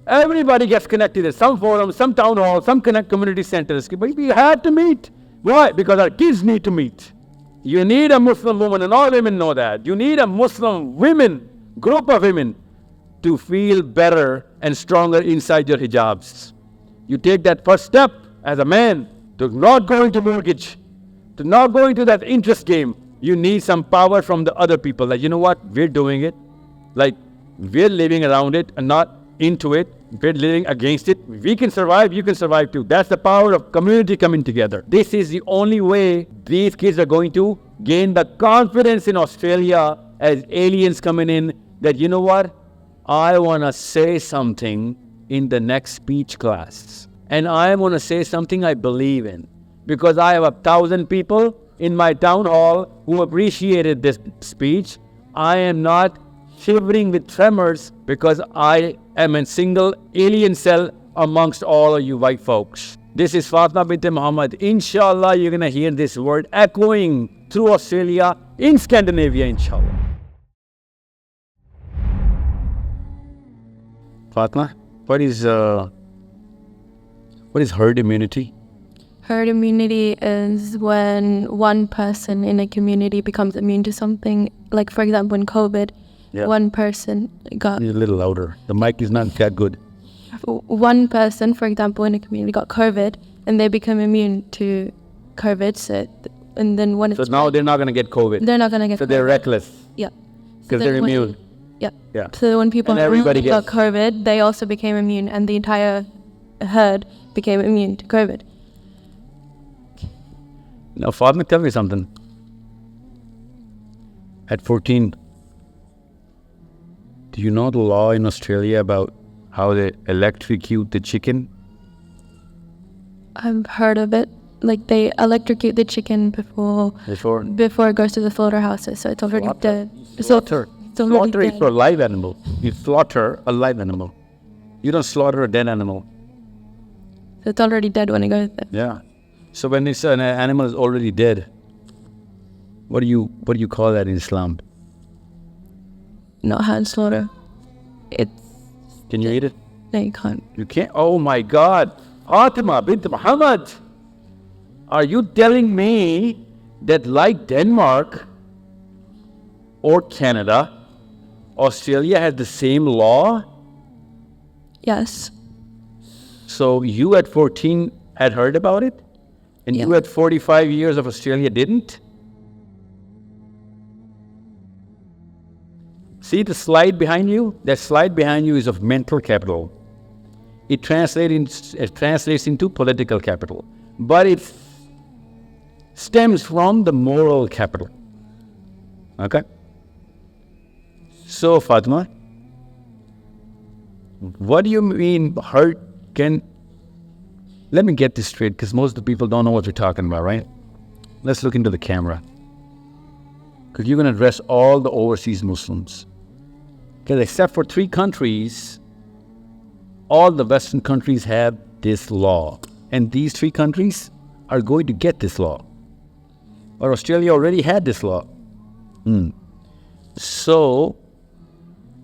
Everybody gets connected at some forum, some town hall, some community centers. But we had to meet. Why? Because our kids need to meet. You need a Muslim woman, and all women know that. You need a Muslim group of women, to feel better and stronger inside your hijabs. You take that first step as a man to not go into mortgage, to not go into that interest game. You need some power from the other people. Like, you know what? We're doing it. Like, we're living around it and not into it. We're living against it. We can survive, you can survive too. That's the power of community coming together. This is the only way these kids are going to gain the confidence in Australia as aliens coming in that, you know what? I want to say something in the next speech class. And I want to say something I believe in. Because I have 1,000 people in my town hall who appreciated this speech. I am not shivering with tremors because I am a single alien cell amongst all of you white folks. This is Fatima bint Muhammad. Inshallah, you're going to hear this word echoing through Australia, in Scandinavia, inshallah. Fatima, what is herd immunity? Herd immunity is when one person in a community becomes immune to something. Like, for example, in COVID, one person got... You're a little louder. The mic is not that good. One person, for example, in a community got COVID, and they become immune to COVID. And then when it's... So now they're not going to get COVID. They're not going to get COVID. So they're reckless. Yeah. Because they're immune. Yeah. So when people got COVID, they also became immune, and the entire herd became immune to COVID. Now, Fatima, tell me something. At 14, do you know the law in Australia about how they electrocute the chicken? I've heard of it. Like, they electrocute the chicken before it goes to the slaughterhouses, so it's already dead. Slaughter is for a live animal. You slaughter a live animal. You don't slaughter a dead animal. So it's already dead when it goes there. Yeah. So when it's an animal is already dead, what do you call that in Islam? Not hand slaughter. Can you eat it? No, you can't. You can't? Oh my God. Fatima bint Muhammad, are you telling me that like Denmark or Canada, Australia has the same law? Yes. So you at 14 had heard about it? And you at 45 years of Australia didn't? See the slide behind you? That slide behind you is of mental capital. It translates into political capital. But it stems from the moral capital. Okay? So, Fatima, what do you mean hurt can... Let me get this straight, because most of the people don't know what we're talking about, right? Let's look into the camera. Because you're going to address all the overseas Muslims. Because except for 3 countries, all the Western countries have this law. And these 3 countries are going to get this law. Or Australia already had this law. So,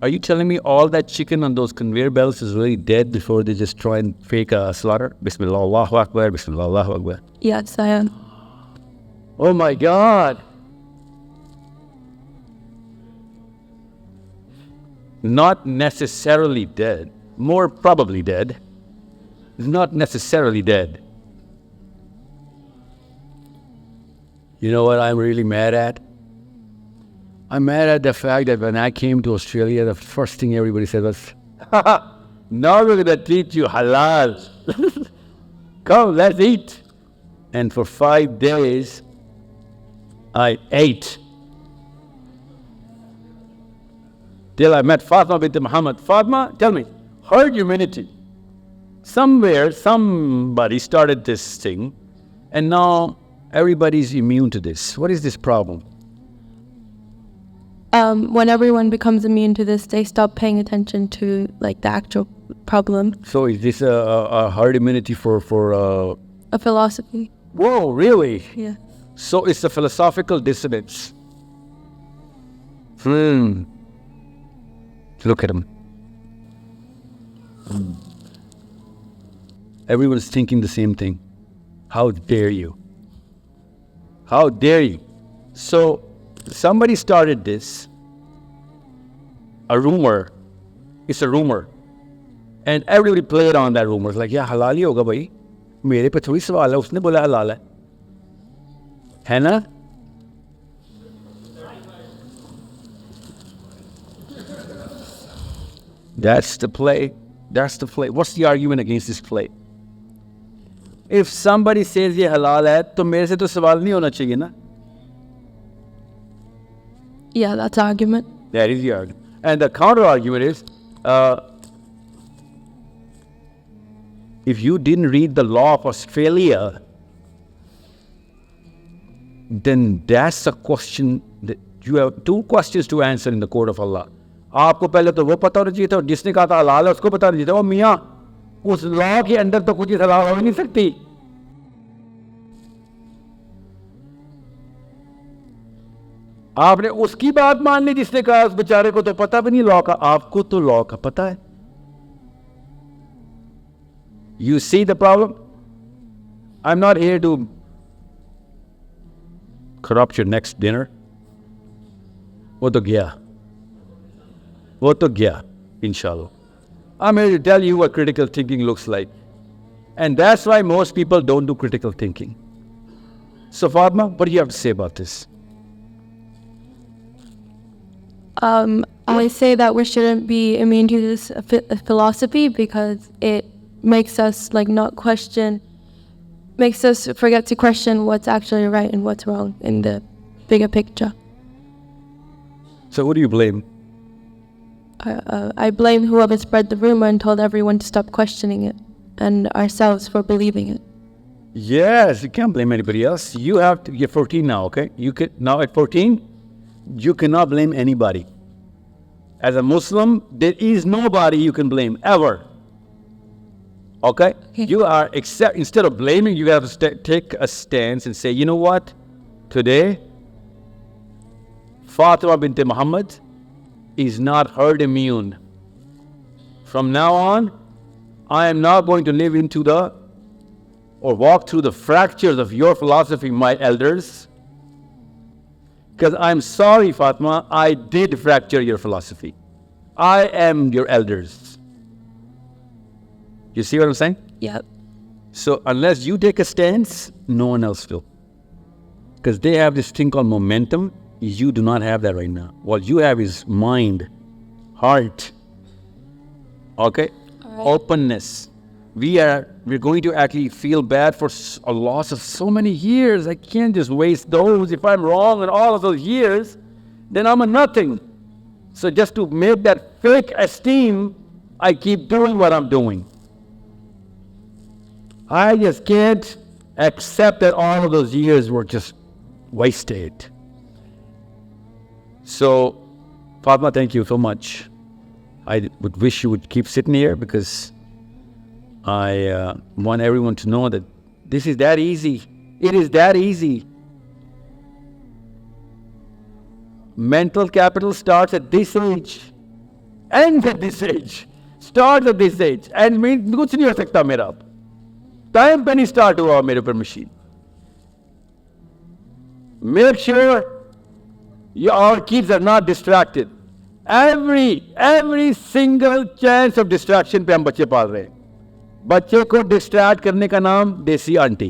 are you telling me all that chicken on those conveyor belts is really dead before they just try and fake a slaughter? Bismillah, Allahu Akbar, Bismillah, Allahu Akbar. Yes, I am. Oh my God. Not necessarily dead. More probably dead. Not necessarily dead. You know what I'm really mad at? I'm mad at the fact that when I came to Australia, the first thing everybody said was, now we're going to teach you halal. Come, let's eat. And for 5 days, I ate. Till I met Fatima bint Muhammad. Fatima, tell me, herd immunity. Somewhere, somebody started this thing, and now everybody's immune to this. What is this problem? When everyone becomes immune to this, they stop paying attention to like the actual problem. So is this a herd immunity for a philosophy? Whoa, really? Yeah. So it's a philosophical dissonance. Look at him. Everyone's thinking the same thing. How dare you? How dare you? So, somebody started this. A rumor. It's a rumor. And everybody played on that rumor. It's like, yeah, halal hi hoga bhai. Mere pe thodi sawal hai, usne bola halal hai. Hai na? That's the play. That's the play. What's the argument against this play? If somebody says ye halal hai, to mere se to sawal nahi hona chahiye na? Yeah, that's argument. That is the argument. And the counter argument is, if you didn't read the law of Australia, then that's a question that you have two questions to answer in the court of Allah. आपको पहले तो वो पता होना चाहिए था, जिसने कहा था हलाल है उसको पता नहीं था। वो मियाँ, उस लॉ के अंदर तो कुछ हलाल हो ही नहीं सकती। आपने उसकी बात मान ली जिसने कहा, उस बेचारे को तो पता भी नहीं लॉ का, आपको तो लॉ का पता है। You see the problem? I'm not here to corrupt your next dinner. वो तो गया, inshallah. I'm here to tell you what critical thinking looks like. And that's why most people don't do critical thinking. So Fatma, what do you have to say about this? I say that we shouldn't be immune to this philosophy because it makes us makes us forget to question what's actually right and what's wrong in the bigger picture. So who do you blame? I blame whoever spread the rumor and told everyone to stop questioning it, and ourselves for believing it. Yes, you can't blame anybody else. You're 14 now, okay? Now at 14, you cannot blame anybody. As a Muslim, there is nobody you can blame, ever. Okay? You are, instead of blaming, you have to take a stance and say, you know what? Today, Fatima bint Muhammad is not herd immune. From now on, I am not going to live into or walk through the fractures of your philosophy, my elders. Because I'm sorry, Fatima, I did fracture your philosophy. I am your elders. You see what I'm saying? Yep. So unless you take a stance, no one else will. Because they have this thing called momentum. You do not have that right now. What you have is mind, heart, okay? Right. Openness. We're going to actually feel bad for a loss of so many years. I can't just waste those. If I'm wrong in all of those years, then I'm a nothing. So just to make that fake esteem, I keep doing what I'm doing. I just can't accept that all of those years were just wasted. So, Fatma, thank you so much. I would wish you would keep sitting here because I want everyone to know that this is that easy. It is that easy. Mental capital starts at this age, ends at this age, starts at this age, and कुछ नहीं हो सकता मेरा अब. Time पे नहीं start हुआ मेरे ऊपर machine. Make sure our kids are not distracted. Every single chance of distraction पे हम बच्चे पाल रहे हैं. बच्चे को distract करने का नाम देसी आंटी.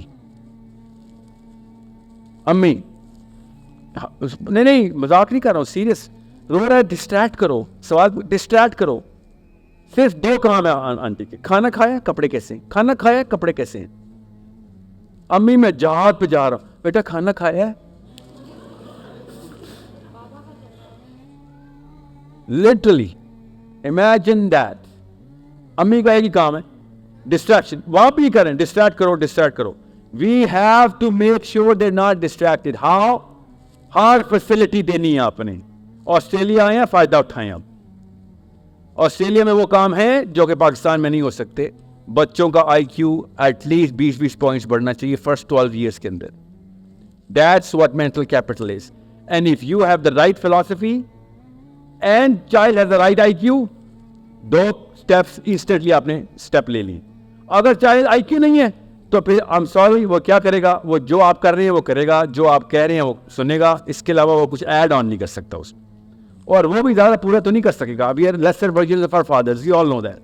अम्मी, नहीं मजाक नहीं कर रहा हूँ, सीरियस. रो रहा है, डिस्ट्रैक्ट करो, सवाल डिस्ट्रैक्ट करो. सिर्फ दो काम है आंटी के, खाना खाया कपड़े कैसे, खाना खाया कपड़े कैसे हैं. अम्मी मैं जहाज पे जा रहा हूँ, बेटा खाना खाया है. Literally, imagine that. अम्मी का एक ही काम है, distraction. वहाँ भी करें, distract करो. We have to make sure they're not distracted. How? Her facility देनी है आपने. ऑस्ट्रेलिया आए हैं, फायदा उठाएं आप. ऑस्ट्रेलिया में वो काम है जो कि पाकिस्तान में नहीं हो सकते. बच्चों का IQ एटलीस्ट 20 पॉइंट्स बढ़ना चाहिए फर्स्ट 12 ईयर्स के अंदर. That's what mental capital is. And if you have the right philosophy and child has the right IQ, दो स्टेप्स इंस्टेंटली आपने स्टेप ले ली। अगर चाहे IQ नहीं है तो फिर आई एम सॉरी, वो क्या करेगा, वो जो आप कर रहे हैं वो करेगा, जो आप कह रहे हैं वो सुनेगा, इसके अलावा वो कुछ ऐड ऑन नहीं कर सकता उसमें, और वो भी ज़्यादा पूरा तो नहीं कर सकेगा। We are lesser versions of our fathers, you all know that,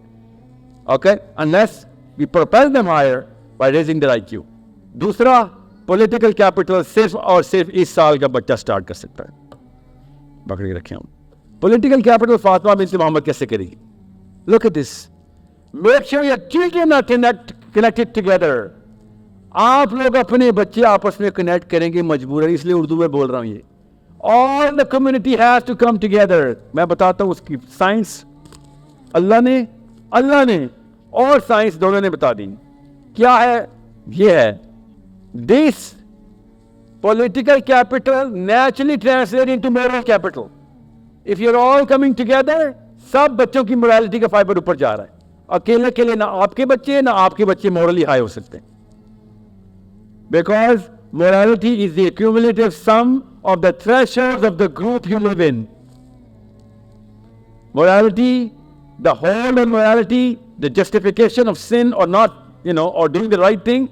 okay, unless we propel them higher by raising their IQ। दूसरा, पॉलिटिकल कैपिटल सिर्फ और सिर्फ इस साल का बच्चा स्टार्ट कर सकता है। पकड़ के रखें हम, political capital Fatima bint Mohammed कैसे करेगी? Look at this, make sure your children are connected together. आप लोग अपने बच्चे आपस में कनेक्ट करेंगे मजबूरन, इसलिए उर्दू में बोल रहा हूं ये। All the community has to come together. मैं बताता हूं उसकी साइंस, अल्लाह ने और साइंस दोनों ने बता दी। क्या है? ये है, this political capital naturally translate into moral capital. If you are all coming together, सब बच्चों की मोरालिटी का फाइबर ऊपर जा रहा है। अकेले अकेले ना आपके बच्चे मोरली हाई हो सकते हैं, because morality is the accumulative sum of the thresholds of the group you live in. Morality, the whole of morality, the justification of sin or not, or doing the right thing,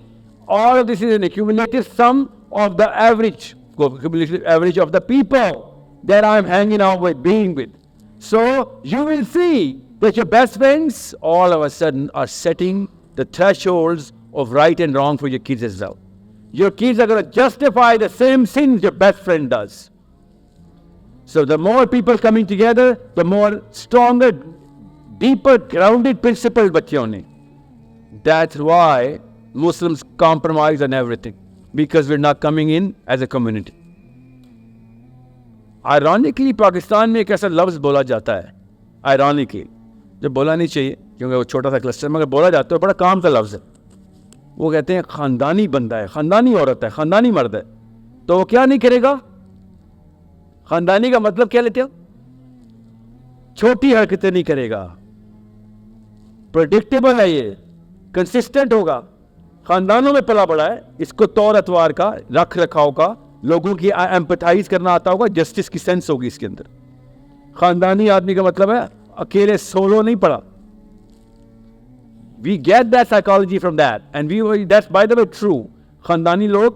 all of this is an accumulative sum of the average of the people that I am hanging out with, being with. So you will see that your best friends all of a sudden are setting the thresholds of right and wrong for your kids as well. Your kids are going to justify the same sins your best friend does. So the more people coming together, the more stronger, deeper, grounded principles बच्चों ने. That's why Muslims compromise on everything, because we're not coming in as a community. Ironically, Pakistan में एक ऐसा लफ्ज़ बोला जाता है, ironically, जो बोला नहीं चाहिए क्योंकि वो छोटा सा क्लस्टर, मगर बोला जाता है, बड़ा काम का लफ्ज़ है। वो कहते हैं ख़ानदानी बंदा है, ख़ानदानी औरत है, ख़ानदानी मर्द है, तो वो क्या नहीं करेगा? ख़ानदानी का मतलब क्या लेते हो? छोटी हरकतें नहीं करेगा, प्रेडिक्टेबल है, ये कंसिस्टेंट होगा, ख़ानदानों में पला बड़ा है, इसको तौर अतवार का, रख रखाव का, लोगों की एम्पैथाइज करना आता होगा, जस्टिस की सेंस होगी इसके अंदर। ख़ानदानी आदमी का मतलब है अकेले सोलो नहीं पड़ा। We get that psychology from that, and that's by the way true. खानदानी लोग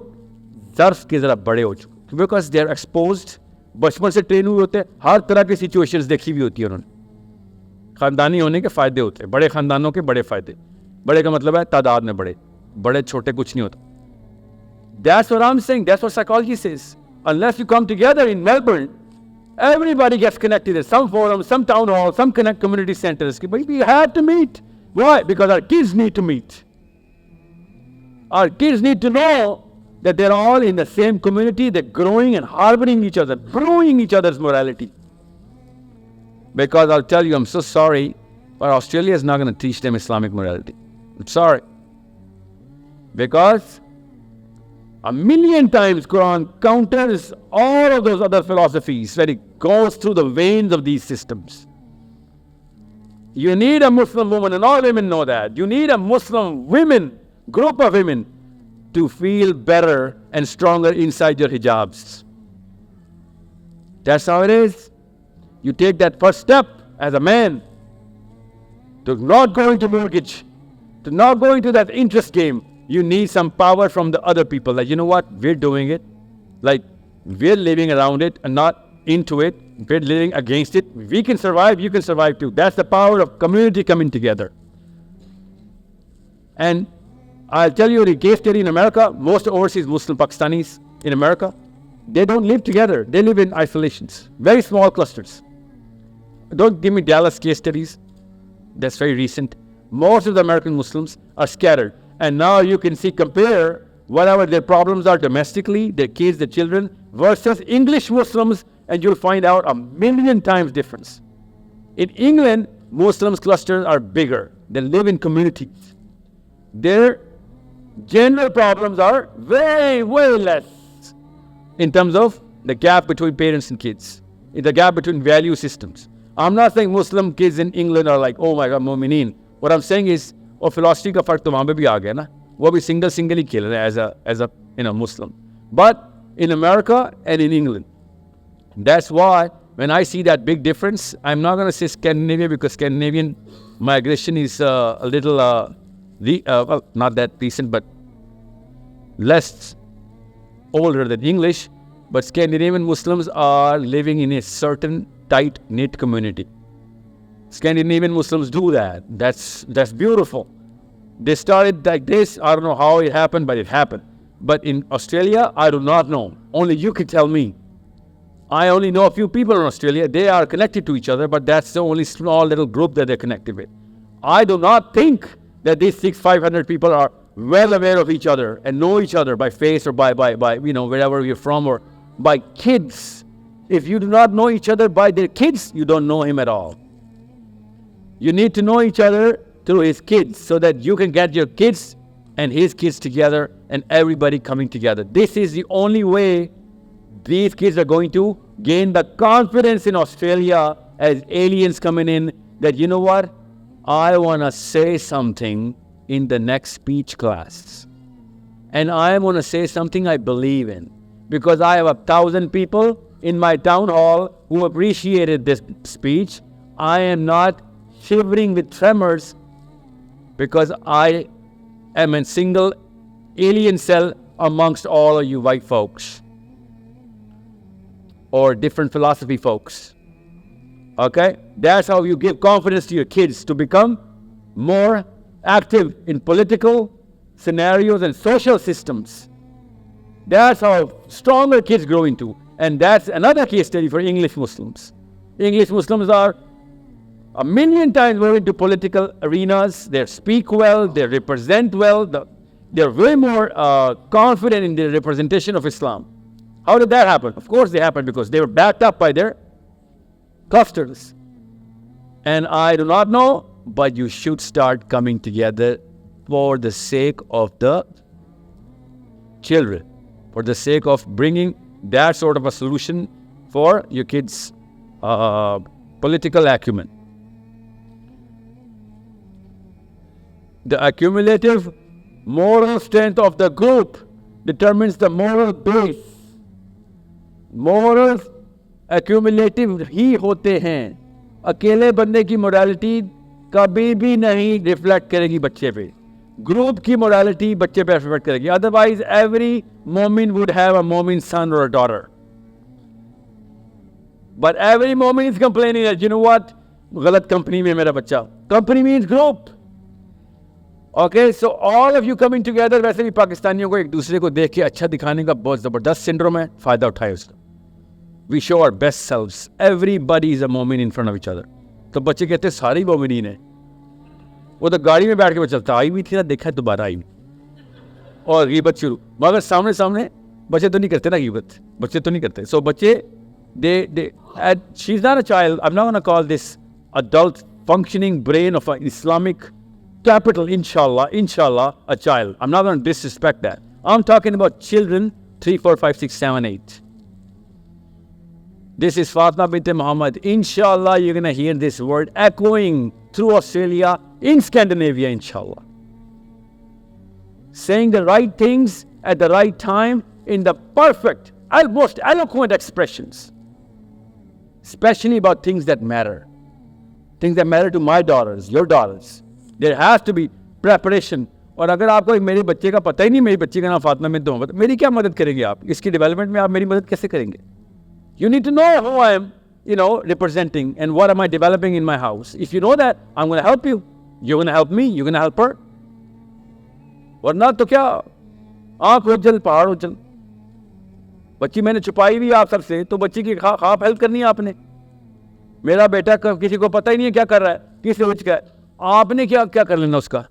ज़र्फ के ज़रा बड़े हो चुके, because they are exposed, बचपन से ट्रेन हुए होते हैं, हर तरह की सिचुएशंस देखी हुई होती है उन्होंने। खानदानी होने के फ़ायदे होते हैं, बड़े ख़ानदानों के बड़े फ़ायदे। बड़े का मतलब है तादाद में बड़े छोटे कुछ नहीं होता। That's what I'm saying, that's what psychology says. Unless you come together in Melbourne, everybody gets connected at some forum, some town hall, some community centers. But we had to meet. Why? Because our kids need to meet. Our kids need to know that they're all in the same community, they're growing and harboring each other, growing each other's morality. Because I'll tell you, I'm so sorry, but Australia is not going to teach them Islamic morality. I'm sorry. Because a million times Quran counters all of those other philosophies that it goes through the veins of these systems. You need a Muslim woman, and all women know that. You need a Muslim group of women, to feel better and stronger inside your hijabs. That's how it is. You take that first step as a man to not go into mortgage, to not go into that interest game. You need some power from the other people. Like, you know what? We're doing it. Like, we're living around it and not into it. We're living against it. We can survive. You can survive too. That's the power of community coming together. And I'll tell you a case study in America. Most overseas Muslim Pakistanis in America, they don't live together. They live in isolations. Very small clusters. Don't give me Dallas case studies. That's very recent. Most of the American Muslims are scattered. And now you can see, compare whatever their problems are domestically, their kids, their children, versus English Muslims, and you'll find out a million times difference. In England, Muslims clusters are bigger. They live in communities. Their general problems are way, way less in terms of the gap between parents and kids, in the gap between value systems. I'm not saying Muslim kids in England are like, oh my God, mu'mineen. What I'm saying is, और philosophy का फर्क तो वहाँ पे भी आ गया ना, वो भी single ही खेल रहे हैं as a Muslim. But in America and in England, that's why when I see that big difference, I'm not going to say Scandinavia because Scandinavian migration is a little, well, not that recent, but less older than English. But Scandinavian Muslims are living in a certain tight-knit community. Scandinavian Muslims do that. That's beautiful. They started like this. I don't know how it happened, but it happened. But in Australia, I do not know. Only you can tell me. I only know a few people in Australia. They are connected to each other, but that's the only small little group that they're connected with. I do not think that these 500 people are well aware of each other and know each other by face or by wherever you're from, or by kids. If you do not know each other by their kids, you don't know him at all. You need to know each other through his kids so that you can get your kids and his kids together and everybody coming together. This is the only way these kids are going to gain the confidence in Australia as aliens coming in that, you know what, I want to say something in the next speech class. And I want to say something I believe in. Because I have 1,000 people in my town hall who appreciated this speech. I am not shivering with tremors because I am a single alien cell amongst all of you white folks or different philosophy folks. Okay? That's how you give confidence to your kids to become more active in political scenarios and social systems. That's how stronger kids grow into. And that's another case study for English Muslims. English Muslims are 1,000,000 times more into political arenas. They speak well, they represent well, they're way more confident in the representation of Islam. How did that happen? Of course they happened because they were backed up by their clusters. And I do not know, but you should start coming together for the sake of the children, for the sake of bringing that sort of a solution for your kids' political acumen. The accumulative moral strength of the group determines the moral base. Morals accumulative ही होते हैं. अकेले बंदे की morality कभी भी नहीं reflect करेगी बच्चे पे. Group की morality बच्चे पे reflect करेगी. Otherwise, every Mu'min would have a Mu'min son or a daughter. But every Mu'min is complaining that, you know what, गलत company में मेरा बच्चा. Company means group. Okay, so all of you coming together, वैसे भी पाकिस्तानियों को एक दूसरे को देख के अच्छा दिखाने का बहुत ज़बरदस्त syndrome है, फ़ायदा उठाए उसका. We show our best selves. Everybody is a Mu'min in front of each other. तो बच्चे कहते हैं सारी मोमिनीन है. वो तो गाड़ी में बैठ के चलता आई भी थी ना, देखा दोबारा आई और गीबत शुरू. मगर सामने सामने बच्चे तो नहीं करते ना गीबत, बच्चे तो नहीं करते. So बच्चे she's not a child. I'm not going to call this adult functioning brain of an Islamic capital, inshallah, a child. I'm not going to disrespect that. I'm talking about children 3, 4, 5, 6, 7, 8. This is Fatima bint Muhammad. Inshallah, you're going to hear this word echoing through Australia, in Scandinavia, inshallah. Saying the right things at the right time in the perfect, most eloquent expressions. Especially about things that matter. Things that matter to my daughters, your daughters. There has to be preparation. और अगर आपको मेरे बच्चे का पता ही नहीं, मेरी बच्ची का नाम फातिमा बिन्त मोहम्मद, मेरी क्या मदद करेंगे आप? इसकी डेवलपमेंट में आप मेरी मदद कैसे करेंगे? You need to know who I am, representing and what am I developing in my house. If you know that, I'm going to help you. You're going to help me, you're going to help her. वरना तो क्या आँख उज्जल पहाड़ उज्जल. बच्ची मैंने छुपाई हुई आप सबसे, तो बच्ची की खाप हेल्प करनी है आपने. मेरा बेटा किसी को पता ही नहीं है क्या कर रहा है, किस एज का है. आपने क्या कर लेना उसका.